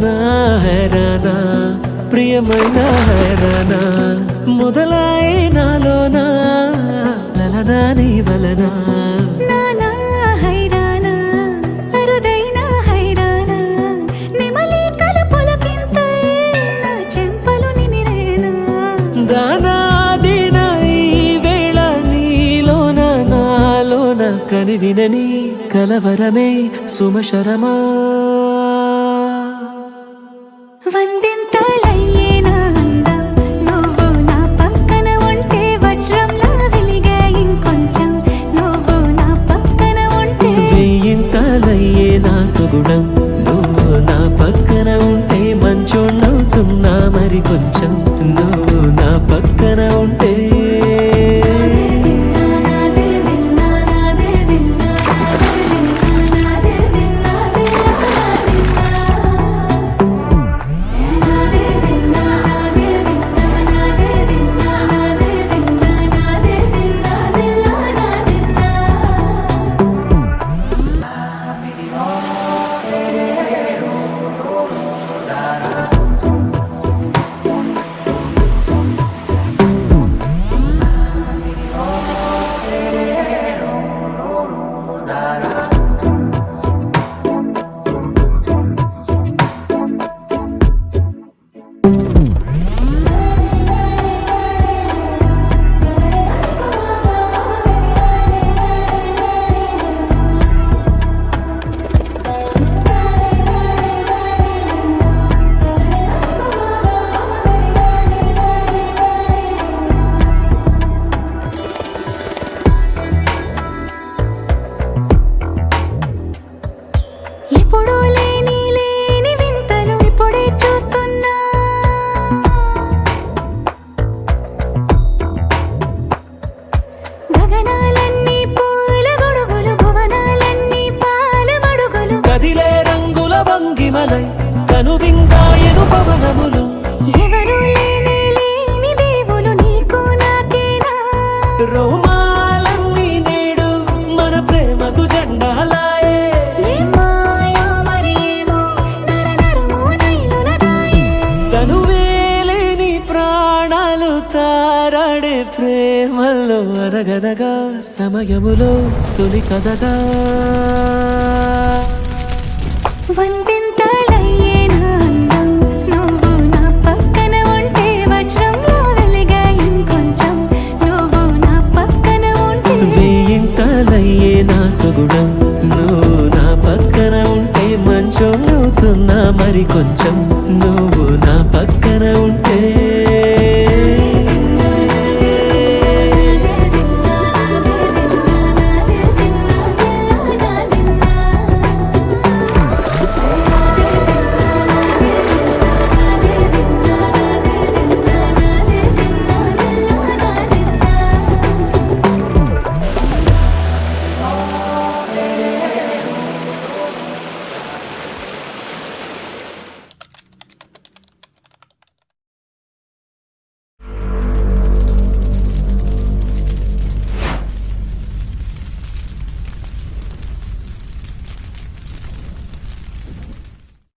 నా హైరానా ప్రియమైన హైరానా మొదలాయే నాలోనా లలనా నీ వలనా నానా హైరానా అరుదైన హైరానా నెమలి కలుపులకింతై నా చెంపలు నిమిరేనా దానా దినా ఈ వేళ నీలోన నాలోన కనివినని కలవరమే సుమశరమా వందింతలయ్యే నా అందం నువ్వు నా పక్కన ఉంటే వజ్రంలా వెలిగే ఇంకొంచెం నువ్వు నా పక్కన ఉంటే వెయ్యింతలయ్యే నా సుగుణం నువ్వు నా పక్కన ఉంటే మంచోణ్ణవుతున్నా మరి కొంచెం నువ్వు నా పక్కన ఉంటే ఎప్పుడూ లేని వింతలు ఇప్పుడే చూస్తున్నా గగనాలన్నీ పూల గొడుగులు భువనాలన్నీ పాల మడుగులు కదిలే రంగుల భంగిమలై కనువిందాయను పవనములు ఎవరు లేని దేవులు నీకు నాకేనా రోమాలన్నీ నేడు మన ప్రేమకు జెండాలాయే ఏ మాయో మరేమో నరనరమో నైలునదాయే తనువేలేని ప్రాణాలు తారాడే ప్రేమల్లో అనగనగా సమయములో తొలి కథగా వందింతలయ్యే నా అందం నువ్వు నా పక్కన ఉంటే వజ్రంలా వెలిగే ఇంకొంచెం నువ్వు నా పక్కన ఉంటే వెయ్యింతలయ్యే నా సుగుణం నువ్వు నా పక్కన ఉంటే మంచోణ్ణవుతున్నా మరి కొంచెం నువ్వు నా పక్కన